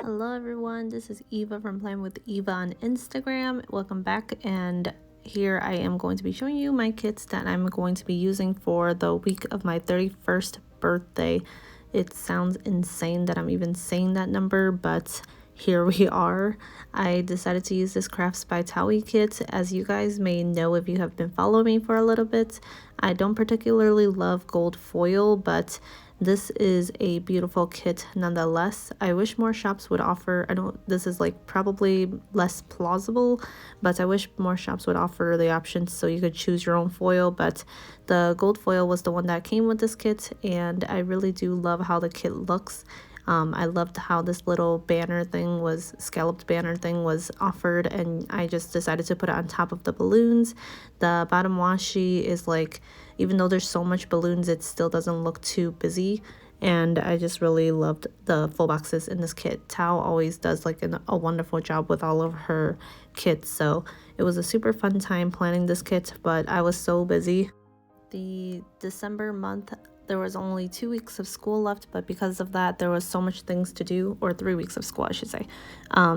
Hello everyone, this is Eva from Plan with Eva on Instagram. Welcome back, and here I am going to be showing you my kits that I'm going to be using for the week of my 31st birthday. It sounds insane that I'm even saying that number, but here we are. I decided to use this CraftsByThaowie kit. As you guys may know if you have been following me for a little bit, I don't particularly love gold foil, but this is a beautiful kit nonetheless. I wish more shops would offer, this is like probably less plausible, but I wish more shops would offer the option so you could choose your own foil. But the gold foil was the one that came with this kit, and I really do love how the kit looks. I loved how this little scalloped banner thing was offered, and I just decided to put it on top of the balloons. The bottom washi is like, even though there's so much balloons, it still doesn't look too busy, and I just really loved the full boxes in this kit. Tao always does like a wonderful job with all of her kits, so it was a super fun time planning this kit, but I was so busy. The December month, there was only 2 weeks of school left, but because of that there was so much things to do, or 3 weeks of school I should say.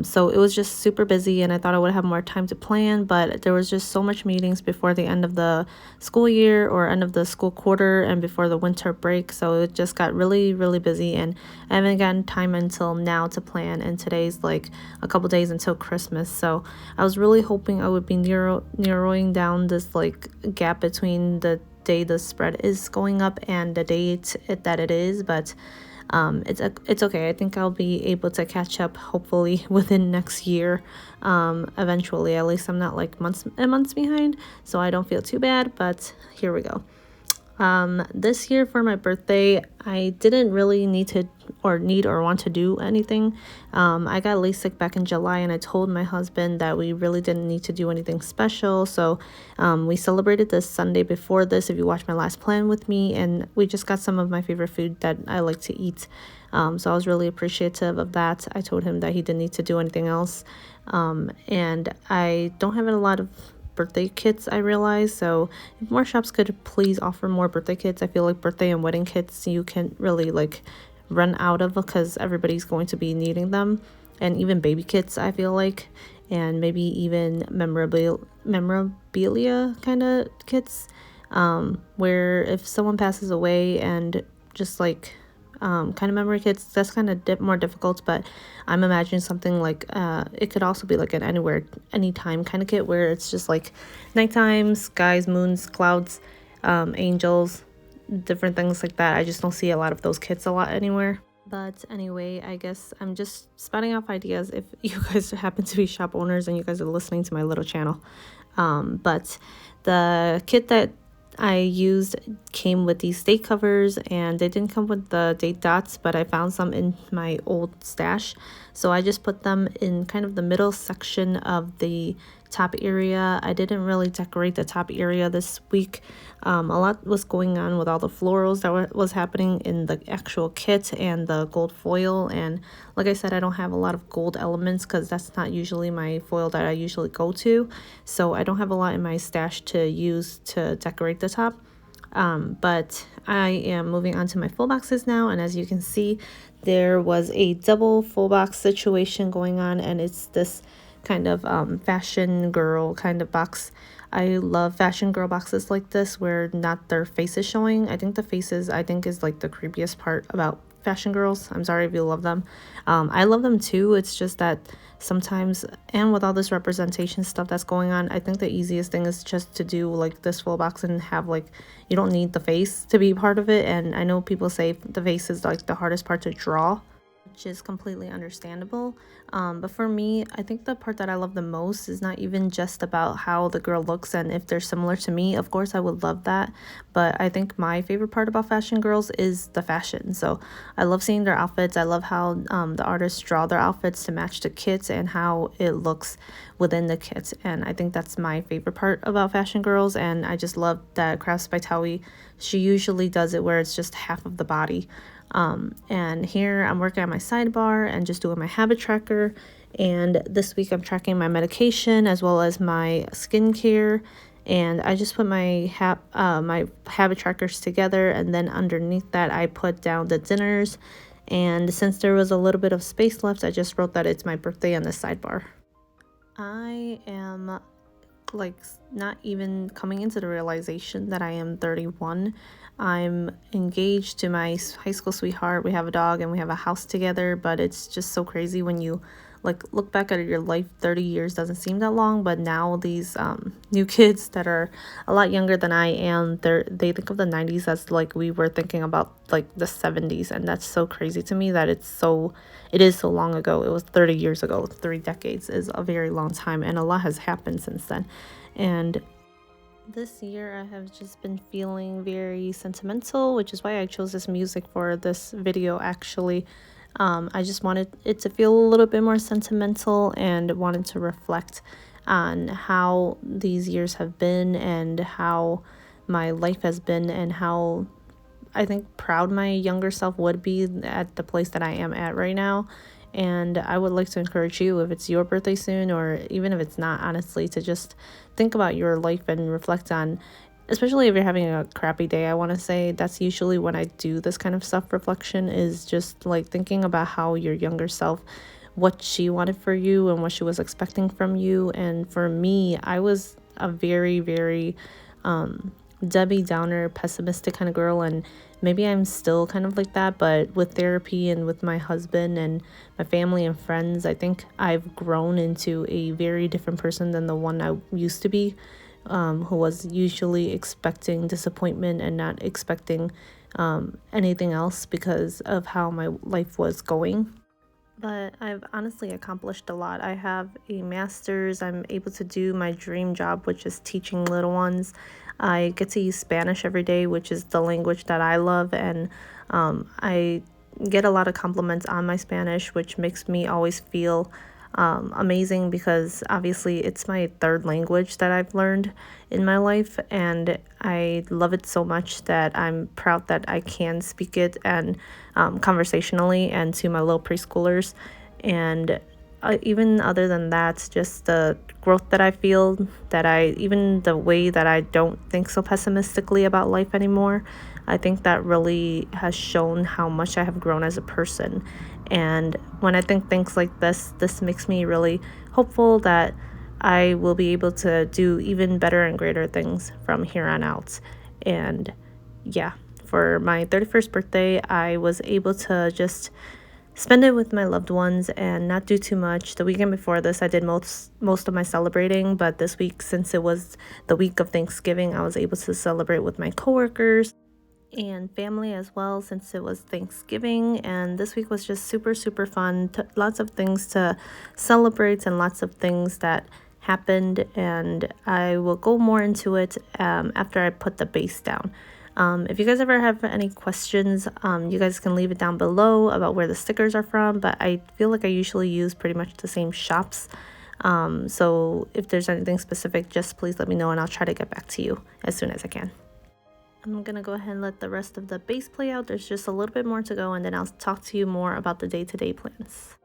So it was just super busy, and I thought I would have more time to plan, but there was just so much meetings before the end of the school year or end of the school quarter and before the winter break, so it just got really busy, and I haven't gotten time until now to plan, and today's like a couple days until Christmas. So I was really hoping I would be narrowing down this like gap between the day the spread is going up and the date that it is, but it's okay. I think I'll be able to catch up hopefully within next year, eventually. At least I'm not like months behind, so I don't feel too bad. But here we go. This year for my birthday, I didn't really need or want to do anything. I got LASIK back in July, and I told my husband that we really didn't need to do anything special. So we celebrated this Sunday before this, if you watch my last plan with me, and we just got some of my favorite food that I like to eat. So I was really appreciative of that. I told him that he didn't need to do anything else. And I don't have a lot of birthday kits, I realize, so if more shops could please offer more birthday kits. I feel like birthday and wedding kits you can really like run out of, because everybody's going to be needing them, and even baby kits I feel like, and maybe even memorabilia kind of kits, where if someone passes away, and just like kind of memory kits, that's kind of more difficult. But I'm imagining something like it could also be like an anywhere anytime kind of kit, where it's just like nighttime, skies, moons, clouds, angels, different things like that. I just don't see a lot of those kits a lot anywhere. But anyway, I guess I'm just spouting off ideas if you guys happen to be shop owners and you guys are listening to my little channel. But the kit that I used came with these date covers, and they didn't come with the date dots, but I found some in my old stash, so I just put them in kind of the middle section of the top area. I didn't really decorate the top area this week. A lot was going on with all the florals that was happening in the actual kit and the gold foil, and like I said, I don't have a lot of gold elements because that's not usually my foil that I usually go to, so I don't have a lot in my stash to use to decorate the top. But I am moving on to my full boxes now, and as you can see, there was a double full box situation going on, and it's this kind of fashion girl kind of box. I love fashion girl boxes like this where not their faces showing. I think the faces is like the creepiest part about fashion girls. I'm sorry if you love them. I love them too. It's just that sometimes, and with all this representation stuff that's going on, I think the easiest thing is just to do like this full box and have like, you don't need the face to be part of it. And I know people say the face is like the hardest part to draw, which is completely understandable. But for me, I think the part that I love the most is not even just about how the girl looks and if they're similar to me. Of course, I would love that. But I think my favorite part about fashion girls is the fashion. So I love seeing their outfits. I love how the artists draw their outfits to match the kits and how it looks within the kit. And I think that's my favorite part about fashion girls. And I just love that CraftsByThaowie, she usually does it where it's just half of the body. And here I'm working on my sidebar and just doing my habit tracker, and this week I'm tracking my medication as well as my skincare, and I just put my habit trackers together, and then underneath that I put down the dinners And since there was a little bit of space left, I just wrote that it's my birthday on the sidebar. I am like not even coming into the realization that I am 31. I'm engaged to my high school sweetheart. We have a dog and we have a house together, but it's just so crazy when you like look back at your life. 30 years doesn't seem that long, but now these new kids that are a lot younger than I am, they think of the 90s as like we were thinking about like the 70s, and that's so crazy to me that it is so long ago. It was 30 years ago. 3 decades is a very long time, and a lot has happened since then. And this year I have just been feeling very sentimental, which is why I chose this music for this video actually. I just wanted it to feel a little bit more sentimental and wanted to reflect on how these years have been and how my life has been, and how I think proud my younger self would be at the place that I am at right now. And I would like to encourage you, if it's your birthday soon, or even if it's not, honestly, to just think about your life and reflect on, especially if you're having a crappy day. I want to say that's usually when I do this kind of self-reflection, is just like thinking about how your younger self, what she wanted for you and what she was expecting from you. And for me, I was a very, very Debbie Downer, pessimistic kind of girl, and maybe I'm still kind of like that, but with therapy and with my husband and my family and friends, I think I've grown into a very different person than the one I used to be, who was usually expecting disappointment and not expecting anything else because of how my life was going. But I've honestly accomplished a lot. I have a master's. I'm able to do my dream job, which is teaching little ones. I get to use Spanish every day, which is the language that I love. And I get a lot of compliments on my Spanish, which makes me always feel amazing, because obviously it's my third language that I've learned in my life, and I love it so much that I'm proud that I can speak it, and conversationally, and to my little preschoolers. And even other than that, just the growth that I feel, that even the way that I don't think so pessimistically about life anymore, I think that really has shown how much I have grown as a person. And when I think things like this makes me really hopeful that I will be able to do even better and greater things from here on out. And yeah, for my 31st birthday, I was able to just spend it with my loved ones and not do too much. The weekend before this, I did most of my celebrating, but this week, since it was the week of Thanksgiving, I was able to celebrate with my coworkers and family as well, since it was Thanksgiving. And this week was just super, super fun. Lots of things to celebrate and lots of things that happened, and I will go more into it after I put the base down. If you guys ever have any questions, you guys can leave it down below about where the stickers are from, but I feel like I usually use pretty much the same shops. So if there's anything specific, just please let me know and I'll try to get back to you as soon as I can. I'm gonna go ahead and let the rest of the base play out. There's just a little bit more to go, and then I'll talk to you more about the day-to-day plans.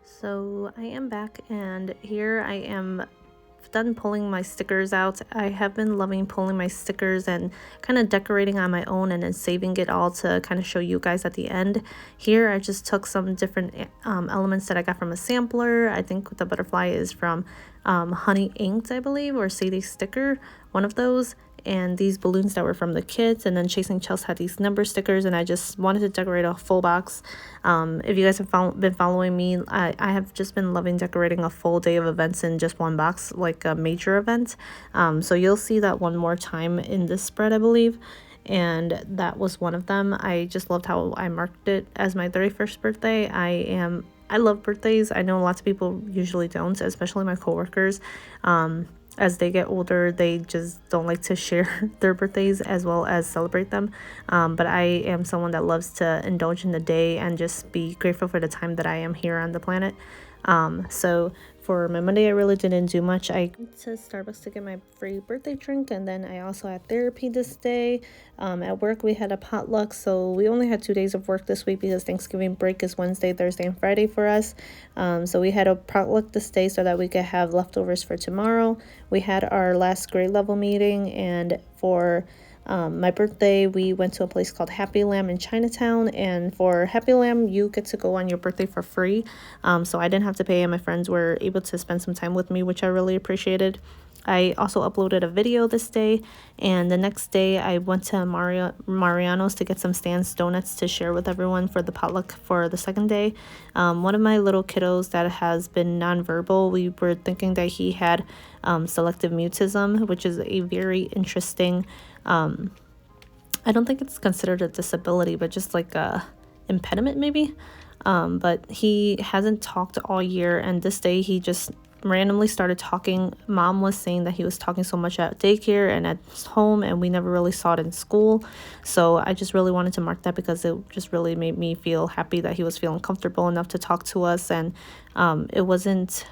So I am back, and here I am done pulling my stickers out. I have been loving pulling my stickers and kind of decorating on my own and then saving it all to kind of show you guys at the end. Here I just took some different elements that I got from a sampler. I think the butterfly is from Honey Inked, I believe, or Sadie Sticker, one of those. And these balloons that were from the kids, and then Chasing Chels had these number stickers, and I just wanted to decorate a full box. If you guys have been following me, I have just been loving decorating a full day of events in just one box, like a major event. So you'll see that one more time in this spread, I believe, and that was one of them. I just loved how I marked it as my 31st birthday. I love birthdays. I know lots of people usually don't, especially my coworkers. As they get older, they just don't like to share their birthdays as well as celebrate them. But I am someone that loves to indulge in the day and just be grateful for the time that I am here on the planet. So for my Monday, I really didn't do much. I went to Starbucks to get my free birthday drink, and then I also had therapy this day. At work, we had a potluck, so we only had 2 days of work this week because Thanksgiving break is Wednesday, Thursday, and Friday for us. So we had a potluck this day so that we could have leftovers for tomorrow. We had our last grade level meeting, and for my birthday, we went to a place called Happy Lamb in Chinatown, and for Happy Lamb, you get to go on your birthday for free. So I didn't have to pay, and my friends were able to spend some time with me, which I really appreciated. I also uploaded a video this day, and the next day I went to Mariano's to get some Stan's donuts to share with everyone for the potluck for the second day. One of my little kiddos that has been nonverbal, we were thinking that he had selective mutism, which is a very interesting, I don't think it's considered a disability, but just like a impediment maybe. But he hasn't talked all year, and this day he just randomly started talking. Mom was saying that he was talking so much at daycare and at home, and we never really saw it in school. So I just really wanted to mark that because it just really made me feel happy that he was feeling comfortable enough to talk to us. And it wasn't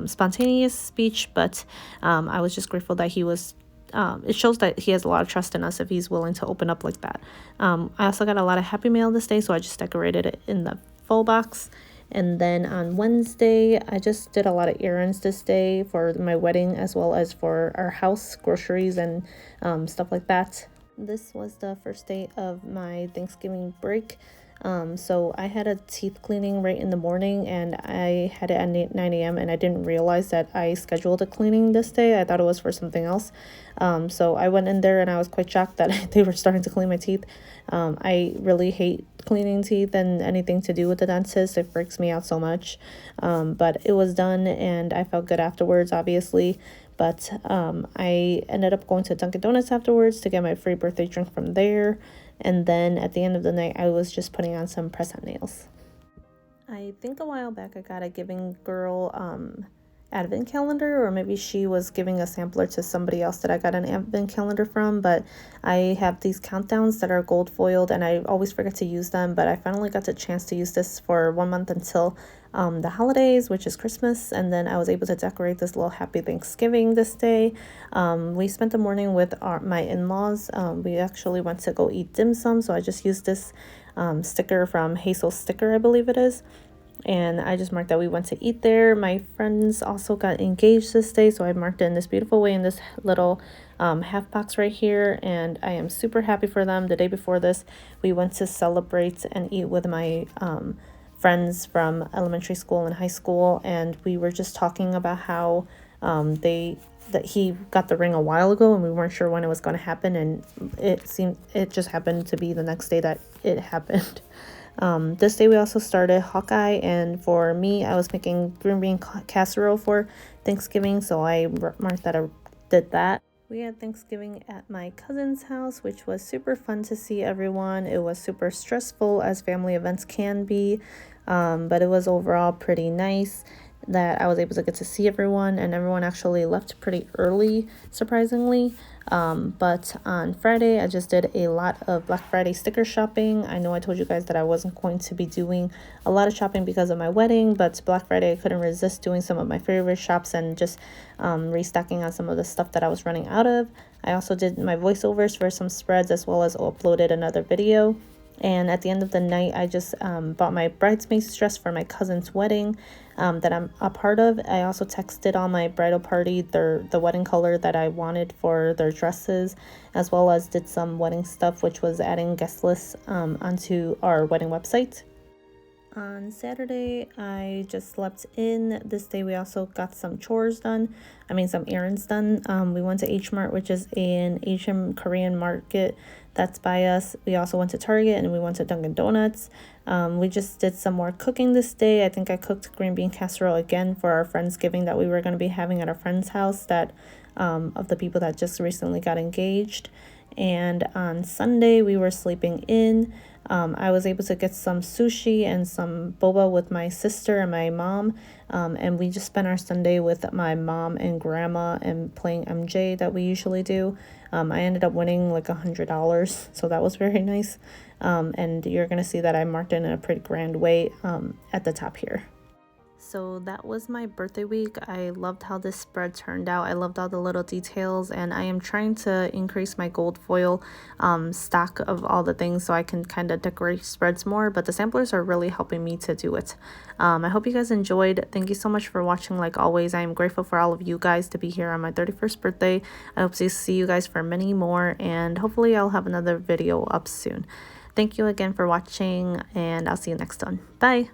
spontaneous speech, but I was just grateful that he was it shows that he has a lot of trust in us if he's willing to open up like that. I also got a lot of Happy Mail this day, so I just decorated it in the full box. And then on Wednesday, I just did a lot of errands this day for my wedding as well as for our house, groceries, and stuff like that. This was the first day of my Thanksgiving break. So I had a teeth cleaning right in the morning, and I had it at 9 a.m. and I didn't realize that I scheduled a cleaning this day. I thought it was for something else. So I went in there and I was quite shocked that they were starting to clean my teeth. I really hate cleaning teeth and anything to do with the dentist. It freaks me out so much. But it was done and I felt good afterwards, obviously. But I ended up going to Dunkin' Donuts afterwards to get my free birthday drink from there. And then at the end of the night, I was just putting on some press-on nails. I think a while back I got a Giving Girl advent calendar, or maybe she was giving a sampler to somebody else that I got an advent calendar from, but I have these countdowns that are gold foiled and I always forget to use them, but I finally got the chance to use this for 1 month until the holidays, which is Christmas, and then I was able to decorate this little Happy Thanksgiving this day. We spent the morning with my in-laws. We actually went to go eat dim sum, so I just used this sticker from Hazel's Sticker, I believe it is. And I just marked that we went to eat there. My friends also got engaged this day, so I marked it in this beautiful way in this little half box right here, and I am super happy for them. The day before this, we went to celebrate and eat with my friends from elementary school and high school, and we were just talking about how that he got the ring a while ago and we weren't sure when it was going to happen, and it just happened to be the next day that it happened. This day we also started Hawkeye, and for me, I was making green bean casserole for Thanksgiving, so I marked that I did that. We had Thanksgiving at my cousin's house, which was super fun to see everyone. It was super stressful, as family events can be, but it was overall pretty nice that I was able to get to see everyone, and everyone actually left pretty early, surprisingly. But on Friday, I just did a lot of Black Friday sticker shopping. I know I told you guys that I wasn't going to be doing a lot of shopping because of my wedding, but Black Friday, I couldn't resist doing some of my favorite shops and just restocking on some of the stuff that I was running out of. I also did my voiceovers for some spreads as well as uploaded another video. And at the end of the night, I just bought my bridesmaid's dress for my cousin's wedding that I'm a part of. I also texted all my bridal party the wedding color that I wanted for their dresses, as well as did some wedding stuff, which was adding guest lists onto our wedding website. On Saturday, I just slept in. This day, we also got some chores done. Some errands done. We went to H Mart, which is an Asian Korean market that's by us. We also went to Target and we went to Dunkin' Donuts. We just did some more cooking this day. I think I cooked green bean casserole again for our Friendsgiving that we were going to be having at our friend's house of the people that just recently got engaged. And on Sunday, we were sleeping in. I was able to get some sushi and some boba with my sister and my mom. And we just spent our Sunday with my mom and grandma and playing MJ that we usually do. I ended up winning like $100, so that was very nice. And you're going to see that I marked it in a pretty grand way at the top here. So that was my birthday week. I loved how this spread turned out. I loved all the little details, and I am trying to increase my gold foil stock of all the things so I can kind of decorate spreads more, but the samplers are really helping me to do it. I hope you guys enjoyed. Thank you so much for watching. Like always, I am grateful for all of you guys to be here on my 31st birthday. I hope to see you guys for many more, and hopefully I'll have another video up soon. Thank you again for watching, and I'll see you next one. Bye!